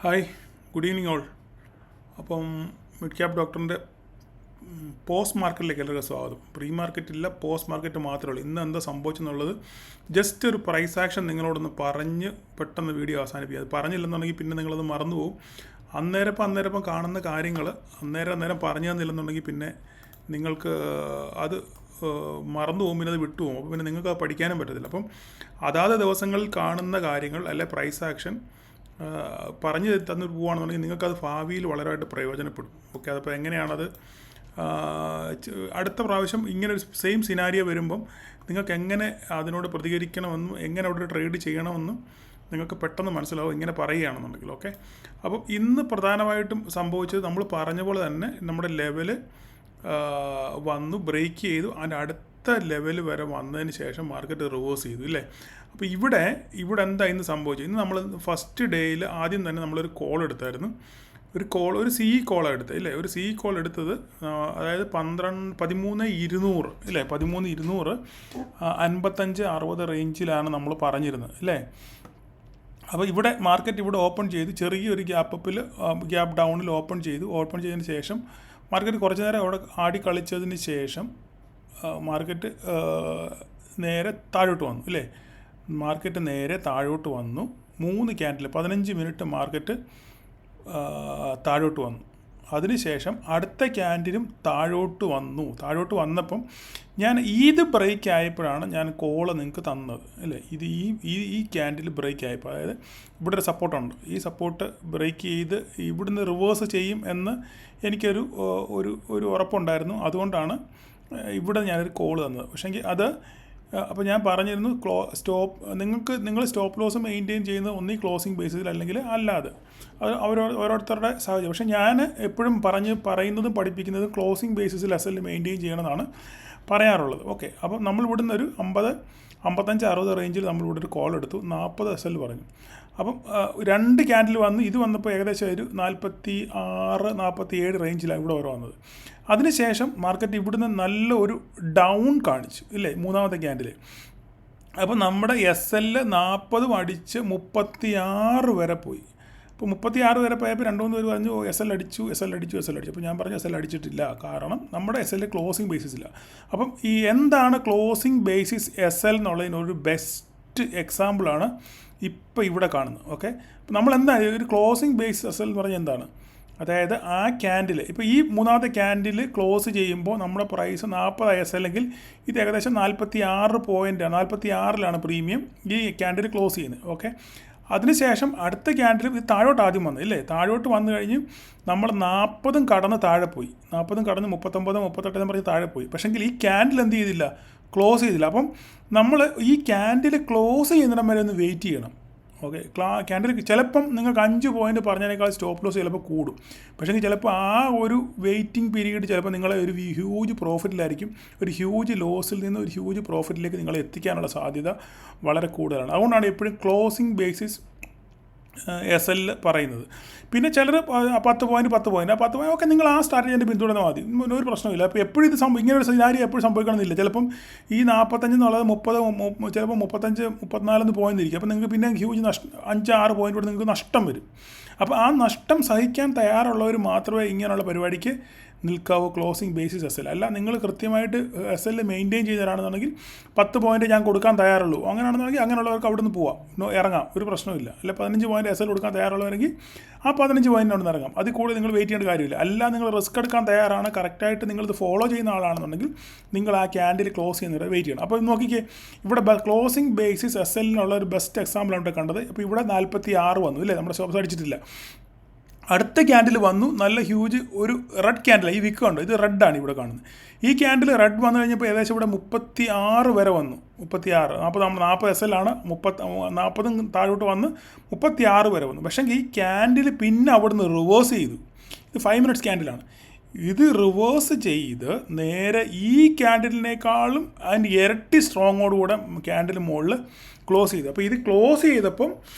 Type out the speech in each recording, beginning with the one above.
Hi, good evening all. അപ്പം mid cap ഡോക്ടറിൻ്റെ post മാർക്കറ്റിലേക്ക് എല്ലാവർക്കും സ്വാഗതം. പ്രീ മാർക്കറ്റില്ല, പോസ്റ്റ് മാർക്കറ്റ് മാത്രമേ ഉള്ളൂ. ഇന്ന് എന്താ സംഭവിച്ചെന്നുള്ളത് ജസ്റ്റ് ഒരു പ്രൈസ് ആക്ഷൻ നിങ്ങളോടൊന്ന് പറഞ്ഞ് പെട്ടെന്ന് വീഡിയോ അവസാനിപ്പിക്കുക. അത് പറഞ്ഞില്ലെന്നുണ്ടെങ്കിൽ പിന്നെ നിങ്ങളത് മറന്നുപോകും. അന്നേരം കാണുന്ന കാര്യങ്ങൾ അന്നേരം പറഞ്ഞു തന്നില്ലെന്നുണ്ടെങ്കിൽ പിന്നെ നിങ്ങൾക്ക് അത് മറന്നു പോകും, പിന്നെ അത് വിട്ടുപോകും. അപ്പോൾ പിന്നെ നിങ്ങൾക്ക് അത് പഠിക്കാനും പറ്റത്തില്ല. അപ്പം അതാത് ദിവസങ്ങളിൽ കാണുന്ന കാര്യങ്ങൾ അല്ലെ പ്രൈസ് ആക്ഷൻ പറഞ്ഞു തന്നു പോവുകയാണെന്നുണ്ടെങ്കിൽ നിങ്ങൾക്കത് ഭാവിയിൽ വളരെയായിട്ട് പ്രയോജനപ്പെടും. ഓക്കെ, അതപ്പോൾ എങ്ങനെയാണത് അടുത്ത പ്രാവശ്യം ഇങ്ങനെ ഒരു സെയിം സിനാരിയോ വരുമ്പം നിങ്ങൾക്ക് എങ്ങനെ അതിനോട് പ്രതികരിക്കണമെന്നും എങ്ങനെ അവിടെ ട്രേഡ് ചെയ്യണമെന്നും നിങ്ങൾക്ക് പെട്ടെന്ന് മനസ്സിലാവും ഇങ്ങനെ പറയുകയാണെന്നുണ്ടെങ്കിൽ. ഓക്കെ, അപ്പം ഇന്ന് പ്രധാനമായിട്ടും സംഭവിച്ചത് നമ്മൾ പറഞ്ഞ പോലെ തന്നെ നമ്മുടെ ലെവല് വന്നു, ബ്രേക്ക് ചെയ്തു. അതിൻ്റെ അടുത്ത ലെവൽ വരെ വന്നതിന് ശേഷം മാർക്കറ്റ് റിവേഴ്സ് ചെയ്തു, ഇല്ലേ? അപ്പോൾ ഇവിടെ എന്താ ഇന്ന് സംഭവിച്ചത്? ഇന്ന് നമ്മൾ ഫസ്റ്റ് ഡേയിൽ ആദ്യം തന്നെ നമ്മളൊരു കോൾ എടുത്തായിരുന്നു. ഒരു സി കോളാണ് എടുത്തത്, ഇല്ലേ? ഒരു സി കോൾ എടുത്തത്, അതായത് 13,200 ഇല്ലേ? 13,200 55-60 റേഞ്ചിലാണ് നമ്മൾ പറഞ്ഞിരുന്നത്, ഇല്ലേ? അപ്പോൾ ഇവിടെ മാർക്കറ്റ് ഓപ്പൺ ചെയ്ത് ചെറിയൊരു ഗ്യാപ്പ് ഡൗണിൽ ഓപ്പൺ ചെയ്തതിന് ശേഷം മാർക്കറ്റ് കുറച്ച് നേരം അവിടെ ആടി കളിച്ചതിന് ശേഷം മാർക്കറ്റ് നേരെ താഴോട്ട് വന്നു, ഇല്ലേ? മാർക്കറ്റ് നേരെ താഴോട്ട് വന്നു. 3 ക്യാൻഡിൽ 15 മിനിറ്റ് മാർക്കറ്റ് താഴോട്ട് വന്നു. അതിനുശേഷം അടുത്ത ക്യാൻഡിലും താഴോട്ട് വന്നപ്പം ഞാൻ ഇത് ബ്രേക്ക് ആയപ്പോഴാണ് ഞാൻ കോള് നിങ്ങൾക്ക് തന്നത്, അല്ലേ? ഇത് ഈ ക്യാൻഡിൽ ബ്രേക്ക് ആയപ്പോൾ, അതായത് ഇവിടെ ഒരു സപ്പോർട്ടുണ്ട്. ഈ സപ്പോർട്ട് ബ്രേക്ക് ചെയ്ത് ഇവിടുന്ന് റിവേഴ്സ് ചെയ്യും എന്ന് എനിക്കൊരു ഒരു ഉറപ്പുണ്ടായിരുന്നു. അതുകൊണ്ടാണ് ഇവിടെ ഞാനൊരു കോള് തന്നത്. പക്ഷേങ്കിൽ അത് അപ്പോൾ ഞാൻ പറഞ്ഞിരുന്നു, നിങ്ങൾ സ്റ്റോപ്പ് ലോസ് മെയിൻറ്റെയിൻ ചെയ്യുന്നത് ഒന്നീ ക്ലോസിംഗ് ബേസിസിൽ അല്ലെങ്കിൽ അല്ലാതെ, അത് ഓരോരുത്തരുടെ സാഹചര്യം. പക്ഷേ ഞാൻ എപ്പോഴും പറയുന്നതും പഠിപ്പിക്കുന്നതും ക്ലോസിംഗ് ബേസിസിൽ എസ് എൽ മെയിൻറ്റെയിൻ ചെയ്യണമെന്നാണ് പറയാറുള്ളത്. ഓക്കെ, അപ്പം നമ്മൾ ഇവിടുന്ന് ഒരു 55-60 റേഞ്ചിൽ നമ്മളിവിടെ ഒരു കോൾ എടുത്തു. 40 എസ് എൽ പറഞ്ഞു. അപ്പം 2 ക്യാൻഡിൽ വന്നു. ഇത് വന്നപ്പോൾ ഏകദേശം ഒരു 46-47 റേഞ്ചിലാണ് ഇവിടെ ഓരോ വന്നത്. അതിനുശേഷം മാർക്കറ്റ് ഇവിടുന്ന് നല്ല ഒരു ഡൗൺ കാണിച്ചു, ഇല്ലേ? 3ാമത്തെ ക്യാൻഡിൽ. അപ്പോൾ നമ്മുടെ എസ് എൽ 40 അടിച്ച് 36 വരെ പോയി. അപ്പോൾ 36 വരെ പോയപ്പോൾ 2-3 പേര് പറഞ്ഞു എസ് എൽ അടിച്ചു. അപ്പോൾ ഞാൻ പറഞ്ഞു എസ് എൽ അടിച്ചിട്ടില്ല, കാരണം നമ്മുടെ എസ് എൽ ക്ലോസിംഗ് ബേസിസില്ല. അപ്പം എന്താണ് ക്ലോസിംഗ് ബേസിസ് എസ് എൽ എന്നുള്ളതിനൊരു ബെസ്റ്റ് എക്സാമ്പിളാണ് ഇപ്പോൾ ഇവിടെ കാണുന്നത്. ഓക്കെ, അപ്പോൾ നമ്മൾ ഒരു ക്ലോസിംഗ് ബേസിസ് എസ് എൽ എന്ന് പറഞ്ഞാൽ എന്താണ്? അതായത് ആ ക്യാൻഡിൽ ഇപ്പോൾ ഈ 3ാമത്തെ ക്യാൻഡിൽ ക്ലോസ് ചെയ്യുമ്പോൾ നമ്മുടെ പ്രൈസ് 40 എസ് അല്ലെങ്കിൽ ഇത് ഏകദേശം 46 പോയിൻ്റാണ്, 46-ലാണ് പ്രീമിയം ഈ ക്യാൻഡിൽ ക്ലോസ് ചെയ്യുന്നത്. ഓക്കെ, അതിനുശേഷം അടുത്ത ക്യാൻഡിൽ ഇത് താഴോട്ട് ആദ്യം വന്നു, ഇല്ലേ? താഴോട്ട് വന്നു കഴിഞ്ഞ് നമ്മൾ 40 കടന്ന് താഴെ പോയി. 40 കടന്ന് 39-38 പറഞ്ഞ് താഴെ പോയി. പക്ഷേങ്കിൽ ഈ ക്യാൻഡിൽ എന്ത് ചെയ്തില്ല? ക്ലോസ് ചെയ്തില്ല. അപ്പം നമ്മൾ ഈ ക്യാൻഡിൽ ക്ലോസ് ചെയ്യുന്നിടം വരെ ഒന്ന് വെയിറ്റ് ചെയ്യണം. ഓക്കെ, ക്യാൻഡിൽ ചിലപ്പം നിങ്ങൾക്ക് 5 പോയിൻ്റ് പറഞ്ഞതിനേക്കാൾ സ്റ്റോപ്പ് ലോസ് ചിലപ്പോൾ കൂടും. പക്ഷേ ചിലപ്പോൾ ആ ഒരു വെയിറ്റിംഗ് പീരീഡ് ചിലപ്പോൾ നിങ്ങളെ ഒരു ഹ്യൂജ് പ്രോഫിറ്റിലായിരിക്കും, ഒരു ഹ്യൂജ് ലോസിൽ നിന്ന് ഒരു ഹ്യൂജ് പ്രോഫിറ്റിലേക്ക് നിങ്ങളെ എത്തിക്കാനുള്ള സാധ്യത വളരെ കൂടുതലാണ്. അതുകൊണ്ടാണ് എപ്പോഴും ക്ലോസിംഗ് ബേസിസ് എസ് എൽ പറയുന്നത്. പിന്നെ ചിലർ 10 പോയിൻ്റ് ഒക്കെ നിങ്ങൾ ആ സ്ട്രാറ്റജി പിന്തുടർന്നാൽ മതി, ഒരു പ്രശ്നമില്ല. അപ്പോൾ എപ്പോഴും ഇത് ഇങ്ങനെ ഒരു സിനാരിയോ എപ്പോഴും സംഭവിക്കണമെന്നില്ല. ചിലപ്പം ഈ 45 എന്നുള്ളത് 30, ചിലപ്പോൾ 35-34 പോയിന്നിരിക്കും. അപ്പോൾ നിങ്ങൾക്ക് പിന്നെ ഹ്യൂജ് 5-6 പോയിൻ്റ് കൂടെ നിങ്ങൾക്ക് നഷ്ടം വരും. അപ്പോൾ ആ നഷ്ടം സഹിക്കാൻ തയ്യാറുള്ളവർ മാത്രമേ ഇങ്ങനെയുള്ള പരിപാടിക്ക് നിൽക്കാവോ, ക്ലോസിംഗ് ബേസിസ് എസ് എൽ. അല്ല, നിങ്ങൾ കൃത്യമായിട്ട് എസ് എൽ മെയിൻറ്റെയിൻ ചെയ്തവരാണെന്നുണ്ടെങ്കിൽ 10 പോയിൻ്റ് ഞാൻ കൊടുക്കാൻ തയ്യാറുള്ളൂ, അങ്ങനെയാണെന്നുണ്ടെങ്കിൽ അങ്ങനെയുള്ളവർക്ക് അവിടെ നിന്ന് പോവാം, ഇറങ്ങാം, ഒരു പ്രശ്നമില്ല. അല്ല, 15 പോയിൻ്റ് എസ് എൽ കൊടുക്കാൻ തയ്യാറുള്ളവരെങ്കിൽ ആ 15 പോയിൻ്റ് അവിടെ നിന്ന് ഇറങ്ങാം. അതിൽ കൂടുതൽ നിങ്ങൾ വെയിറ്റ് ചെയ്യേണ്ട കാര്യമില്ല. അല്ല, നിങ്ങൾ റിസ്ക് എടുക്കാൻ തയ്യാറാണ്, കറക്റ്റായിട്ട് നിങ്ങളിത് ഫോളോ ചെയ്യുന്ന ആളാണെന്നുണ്ടെങ്കിൽ നിങ്ങൾ ആ ക്യാൻഡിൽ ക്ലോസ് ചെയ്യുന്നവരെ വെയിറ്റ് ചെയ്യണം. അപ്പോൾ നോക്കിക്കേ, ഇവിടെ ക്ലോസിംഗ് ബേസിസ് എസ് എല്ലിനുള്ള ഒരു ബെസ്റ്റ് എക്സാമ്പിളാണ് ഇവിടെ കണ്ടത്. അപ്പോൾ ഇവിടെ 46 വന്നു, ഇല്ലേ? നമ്മുടെ സ്റ്റോപ്സ് അടിച്ചിട്ടില്ല. അടുത്ത ക്യാൻഡിൽ വന്നു, നല്ല ഹ്യൂജ് ഒരു റെഡ് ക്യാൻഡിൽ. ഈ വിക്ക് കണ്ടോ, ഇത് റെഡാണ് ഇവിടെ കാണുന്നത്. ഈ ക്യാൻഡിൽ റെഡ് വന്നു കഴിഞ്ഞപ്പോൾ ഏകദേശം ഇവിടെ 36 വരെ വന്നു. 36, 40 എസ് എൽ ആണ്. 40 താഴോട്ട് വന്ന് 36 വരെ വന്നു. പക്ഷേ ഈ ക്യാൻഡിൽ പിന്നെ അവിടുന്ന് റിവേഴ്സ് ചെയ്തു. ഇത് 5 മിനിറ്റ്സ് ക്യാൻഡിലാണ്. ഇത് റിവേഴ്സ് ചെയ്ത് നേരെ ഈ ക്യാൻഡിലിനേക്കാളും അതിൻ്റെ ഇരട്ടി സ്ട്രോങ്ങോടുകൂടെ ക്യാൻഡിൽ മുകളിൽ ക്ലോസ് ചെയ്തു. അപ്പോൾ ഇത് ക്ലോസ് ചെയ്തപ്പം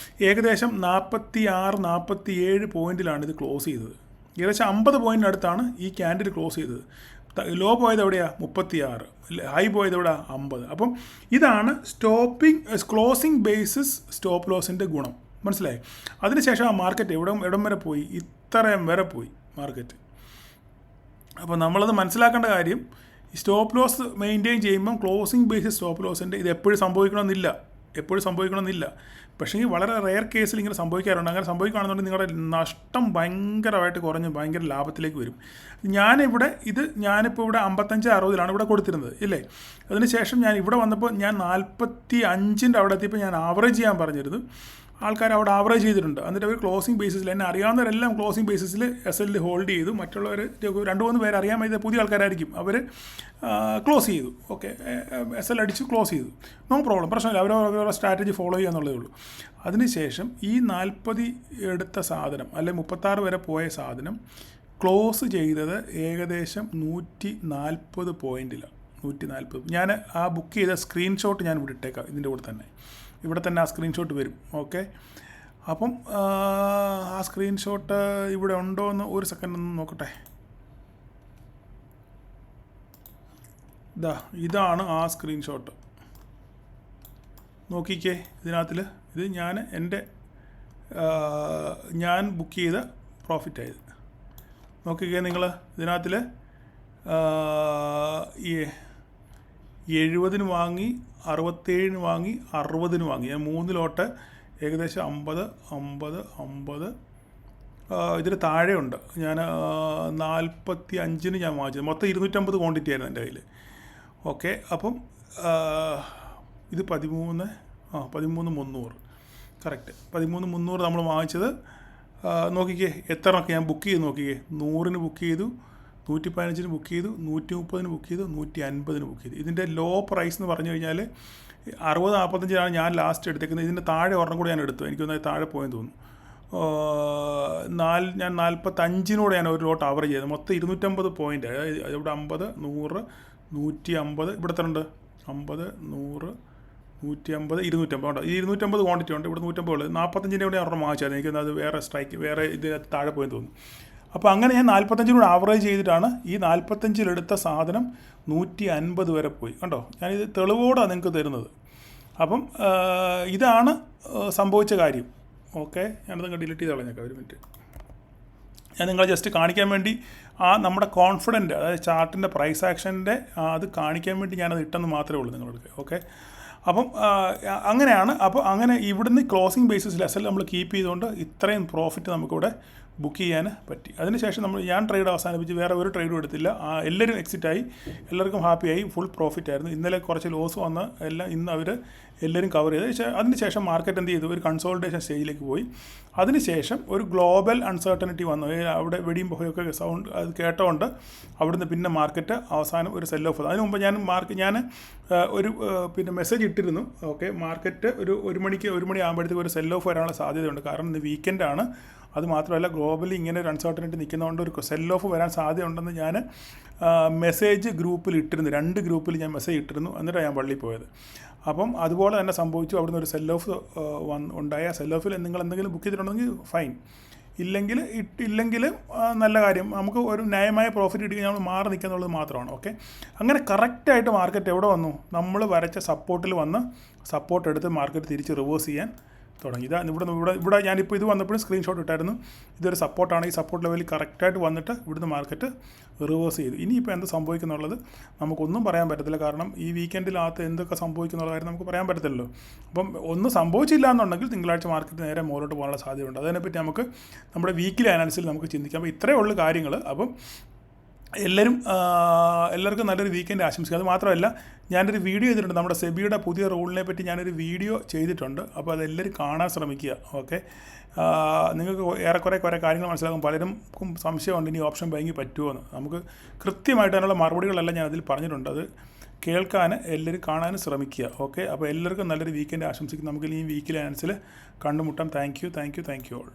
ഏകദേശം 46-47 പോയിൻറ്റിലാണ് ഇത് ക്ലോസ് ചെയ്തത്. ഏകദേശം 50 പോയിൻറ്റിനടുത്താണ് ഈ ക്യാൻഡിൽ ക്ലോസ് ചെയ്തത്. ലോ പോയത് എവിടെയാണ്? 36. ഹൈ പോയത് എവിടെ? 50. അപ്പം ഇതാണ് ക്ലോസിംഗ് ബേസിസ് സ്റ്റോപ്പ് ലോസിൻ്റെ ഗുണം. മനസ്സിലായി? അതിനുശേഷം ആ മാർക്കറ്റ് എവിടം വരെ പോയി? ഇത്രയും വരെ പോയി മാർക്കറ്റ്. അപ്പോൾ നമ്മളത് മനസ്സിലാക്കേണ്ട കാര്യം, സ്റ്റോപ്പ് ലോസ് മെയിൻറ്റെയിൻ ചെയ്യുമ്പം ക്ലോസിംഗ് ബേസിസ് സ്റ്റോപ്പ് ലോസിൻ്റെ ഇത് എപ്പോഴും സംഭവിക്കണമെന്നില്ല. പക്ഷേ ഈ വളരെ റെയർ കേസിൽ ഇങ്ങനെ സംഭവിക്കാറുണ്ട്. അങ്ങനെ സംഭവിക്കുകയാണെന്നുണ്ടെങ്കിൽ നിങ്ങളുടെ നഷ്ടം ഭയങ്കരമായിട്ട് കുറഞ്ഞ് ഭയങ്കര ലാഭത്തിലേക്ക് വരും. ഞാനിപ്പോൾ ഇവിടെ 55-60 ഇവിടെ കൊടുത്തിരുന്നത് ഇല്ലേ. അതിനുശേഷം ഞാൻ ഇവിടെ വന്നപ്പോൾ ഞാൻ 45 അവിടെ എത്തിയപ്പോൾ ഞാൻ ആവറേജ് ചെയ്യാൻ പറഞ്ഞിരുന്നു. ആൾക്കാർ അവിടെ ആവറേജ് ചെയ്തിട്ടുണ്ട്. എന്നിട്ട് അവർ ക്ലോസിംഗ് ബേസിസിൽ, എന്നെ അറിയാവുന്നവരെല്ലാം ക്ലോസിംഗ് ബേസിസിൽ SL ഹോൾഡ് ചെയ്തു. മറ്റുള്ളവർ 2-3 പേര് അറിയാൻ പറ്റിയ പുതിയ ആൾക്കാരായിരിക്കും, അവർ ക്ലോസ് ചെയ്തു. ഓക്കെ, SL അടിച്ച് ക്ലോസ് ചെയ്തു. നോ പ്രോബ്ലം, പ്രശ്നമില്ല. അവരവരുടെ സ്ട്രാറ്റജി ഫോളോ ചെയ്യുക എന്നുള്ളതേ ഉള്ളൂ. അതിനുശേഷം ഈ 40 എടുത്ത സാധനം അല്ലെങ്കിൽ 36 വരെ പോയ സാധനം ക്ലോസ് ചെയ്തത് ഏകദേശം 140 പോയിൻറ്റിലാണ്. 140. ഞാൻ ആ ബുക്ക് ചെയ്ത സ്ക്രീൻഷോട്ട് ഞാൻ ഇവിടെ ഇട്ടേക്കാം. ഇവിടെ തന്നെ ആ സ്ക്രീൻഷോട്ട് വരും. ഓക്കെ, അപ്പം ആ സ്ക്രീൻഷോട്ട് ഇവിടെ ഉണ്ടോ എന്ന് ഒരു സെക്കൻഡ് ഒന്ന് നോക്കട്ടെ. ഇതാണ് ആ സ്ക്രീൻഷോട്ട്. നോക്കിക്കേ, ഇതിനകത്തിൽ ഇത് ഞാൻ ബുക്ക് ചെയ്ത പ്രോഫിറ്റ് ആയത്. നോക്കിക്കേ നിങ്ങൾ, ഇതിനകത്തിൽ 70 വാങ്ങി, 67 വാങ്ങി, 60 വാങ്ങി. ഞാൻ 3 ലോട്ട് ഏകദേശം 50 ഇതിൽ താഴെയുണ്ട്. ഞാൻ 45 ഞാൻ വാങ്ങിച്ചത്. മൊത്തം 250 ക്വാണ്ടിറ്റി ആയിരുന്നു എൻ്റെ കയ്യിൽ. ഓക്കെ, അപ്പം ഇത് 13,300 കറക്റ്റ്. 13,300 നമ്മൾ വാങ്ങിച്ചത്. നോക്കിക്കേ എത്രയൊക്കെ ഞാൻ ബുക്ക് ചെയ്ത് നോക്കിക്കേ. 100-ന് ബുക്ക് ചെയ്തു, 115-ന് ബുക്ക് ചെയ്തു, 130-ന് ബുക്ക് ചെയ്തു, 150-ന് ബുക്ക് ചെയ്തു. ഇതിൻ്റെ ലോ പ്രൈസ് എന്ന് പറഞ്ഞു കഴിഞ്ഞാൽ 60-45 ഞാൻ ലാസ്റ്റ് എടുത്തേക്കുന്നത്. ഇതിൻ്റെ താഴെ ഒരെണ്ണം കൂടെ ഞാൻ എടുത്തു. എനിക്കൊന്ന് താഴെ പോയെന്ന് തോന്നുന്നു. ഞാൻ 45-നോടെ ഞാൻ ഒരു ലോട്ട് ആവറേജ് ചെയ്തത്. മൊത്തം 250 പോയിൻ്റ്. ഇവിടെ 50, 100, 150, ഇവിടെ എത്ര ഉണ്ട്? 50, 100, 150, 250 ഉണ്ടോ? ഈ 250 ക്വാണ്ടിറ്റി ഉണ്ട്. ഇവിടെ 150 ഉള്ളത്. 45-ൻ്റെ കൂടെ ഒരെണ്ണം വാങ്ങിച്ചായിരുന്നു. എനിക്കൊന്ന് അത് വേറെ ഇതിനകത്ത് താഴെ പോയെന്ന് തോന്നുന്നു. അപ്പോൾ അങ്ങനെ ഞാൻ 45-നോട് ആവറേജ് ചെയ്തിട്ടാണ് ഈ 45-ലെടുത്ത സാധനം 150 വരെ പോയി. കണ്ടോ, ഞാനിത് തെളിവോടാണ് നിങ്ങൾക്ക് തരുന്നത്. അപ്പം ഇതാണ് സംഭവിച്ച കാര്യം. ഓക്കെ, ഞാനത് ഡിലീറ്റ് ചെയ്ത് കളഞ്ഞേക്കാം. ഒരു മിനിറ്റ്. ഞാൻ നിങ്ങളെ ജസ്റ്റ് കാണിക്കാൻ വേണ്ടി നമ്മുടെ കോൺഫിഡൻറ്റ്, അതായത് ചാർട്ടിൻ്റെ പ്രൈസ് ആക്ഷൻ്റെ അത് കാണിക്കാൻ വേണ്ടി ഞാനത് ഇട്ടെന്ന് മാത്രമേ ഉള്ളൂ നിങ്ങൾക്ക്. ഓക്കെ, അപ്പം അങ്ങനെയാണ്. അപ്പോൾ അങ്ങനെ ഇവിടുന്ന് ക്ലോസിംഗ് ബേസിസിൽ SL നമ്മൾ കീപ്പ് ചെയ്തുകൊണ്ട് ഇത്രയും പ്രോഫിറ്റ് നമുക്കിവിടെ ബുക്ക് ചെയ്യാൻ പറ്റി. അതിനുശേഷം ഞാൻ ട്രേഡ് അവസാനിപ്പിച്ച് വേറെ ഒരു ട്രേഡും എടുത്തില്ല. എല്ലാവരും എക്സിറ്റായി, എല്ലാവർക്കും ഹാപ്പിയായി, ഫുൾ പ്രോഫിറ്റ് ആയിരുന്നു. ഇന്നലെ കുറച്ച് ലോസ് വന്ന് ഇന്ന് അവർ എല്ലാവരും കവർ ചെയ്ത്. അതിനുശേഷം മാർക്കറ്റ് എന്ത് ചെയ്തു? ഒരു കൺസോൾട്ടേഷൻ സ്റ്റേജിലേക്ക് പോയി. അതിനുശേഷം ഒരു ഗ്ലോബൽ അൺസർട്ടനിറ്റി വന്നു. അവിടെ വെടിയും പുകയൊക്കെ സൗണ്ട് അത് കേട്ടോണ്ട് അവിടുന്ന് പിന്നെ മാർക്കറ്റ് അവസാനം ഒരു സെൽ ഓഫ്. അതിന് മുമ്പ് ഞാൻ ഒരു മെസ്സേജ് ഇട്ടിരുന്നു. ഓക്കെ, മാർക്കറ്റ് ഒരു മണി ആകുമ്പോഴത്തേക്ക് ഒരു സെൽ ഓഫ് വരാനുള്ള സാധ്യതയുണ്ട്. കാരണം ഇന്ന് വീക്കെൻഡാണ്. അതുമാത്രമല്ല, ഗ്ലോബലി ഇങ്ങനെ ഒരു അൺസർട്ടനിറ്റി നിൽക്കുന്നതുകൊണ്ട് ഒരു സെൽ ഓഫ് വരാൻ സാധ്യതയുണ്ടെന്ന് ഞാൻ മെസ്സേജ് ഗ്രൂപ്പിൽ ഇട്ടിരുന്നു. 2 ഗ്രൂപ്പിൽ ഞാൻ മെസ്സേജ് ഇട്ടിരുന്നു. എന്നിട്ടാണ് ഞാൻ പള്ളിയിൽ പോയത്. അപ്പം അതുപോലെ തന്നെ സംഭവിച്ചു. അവിടുന്ന് ഒരു സെൽ ഓഫ് ഉണ്ടായ സെൽ ഓഫിൽ നിങ്ങൾ എന്തെങ്കിലും ബുക്ക് ചെയ്തിട്ടുണ്ടെങ്കിൽ ഫൈൻ, ഇല്ലെങ്കിൽ നല്ല കാര്യം. നമുക്ക് ഒരു ന്യായമായ പ്രോഫിറ്റ് കിട്ടി നമ്മൾ മാറി നിൽക്കുക എന്നുള്ളത് മാത്രമാണ്. ഓക്കെ, അങ്ങനെ കറക്റ്റായിട്ട് മാർക്കറ്റ് എവിടെ വന്നു? നമ്മൾ വരച്ച സപ്പോർട്ടിൽ വന്ന് സപ്പോർട്ട് എടുത്ത് മാർക്കറ്റ് തിരിച്ച് റിവേഴ്സ് ചെയ്യാൻ തുടങ്ങി. ഇവിടെ ഞാനിപ്പോൾ ഇത് വന്നപ്പോഴും സ്ക്രീൻഷോട്ട് ഇട്ടായിരുന്നു. ഇതൊരു സപ്പോർട്ടാണ്. ഈ സപ്പോർട്ട് ലെവലിൽ കറക്റ്റായിട്ട് വന്നിട്ട് ഇവിടുന്ന് മാർക്കറ്റ് റിവേഴ്സ് ചെയ്തു. ഇനിയിപ്പോൾ എന്ത് സംഭവിക്കുന്നുള്ളത് നമുക്കൊന്നും പറയാൻ പറ്റത്തില്ല. കാരണം ഈ വീക്കെൻഡിനകത്ത് എന്തൊക്കെ സംഭവിക്കുന്നുള്ള കാര്യം നമുക്ക് പറയാൻ പറ്റത്തില്ലല്ലോ. അപ്പം ഒന്നും സംഭവിച്ചില്ല എന്നുണ്ടെങ്കിൽ തിങ്കളാഴ്ച മാർക്കറ്റ് നേരെ മുകളിലോട്ട് പോകാനുള്ള സാധ്യതയുണ്ട്. അതിനെപ്പറ്റി നമുക്ക് നമ്മുടെ വീക്കിലി അനാലിസിൽ നമുക്ക് ചിന്തിക്കാം. അപ്പോൾ ഇത്രയേ ഉള്ളൂ കാര്യങ്ങൾ. അപ്പം എല്ലാവർക്കും നല്ലൊരു വീക്കെൻഡ് ആശംസിക്കുക. അത് മാത്രമല്ല, ഞാനൊരു വീഡിയോ ചെയ്തിട്ടുണ്ട്. നമ്മുടെ സെബിയുടെ പുതിയ റൂളിനെ പറ്റി ഞാനൊരു വീഡിയോ ചെയ്തിട്ടുണ്ട്. അപ്പോൾ അതെല്ലാവരും കാണാൻ ശ്രമിക്കുക. ഓക്കെ, നിങ്ങൾക്ക് ഏറെക്കുറെ കാര്യങ്ങൾ മനസ്സിലാക്കും. പലർക്കും സംശയമുണ്ട് ഇനി ഓപ്ഷൻ ബൈങ്ങിങ് പറ്റുമോ എന്ന്. നമുക്ക് കൃത്യമായിട്ട് അതിനുള്ള മറുപടികളെല്ലാം ഞാൻ അതിൽ പറഞ്ഞിട്ടുണ്ട്. അത് കേൾക്കാൻ എല്ലാവരും കാണാനും ശ്രമിക്കുക. ഓക്കെ, അപ്പോൾ എല്ലാവർക്കും നല്ലൊരു വീക്കെൻഡ് ആശംസിക്കും. നമുക്ക് ഈ വീക്കിലെ ആൻസിൽ കണ്ടുമുട്ടാം. Thank you all.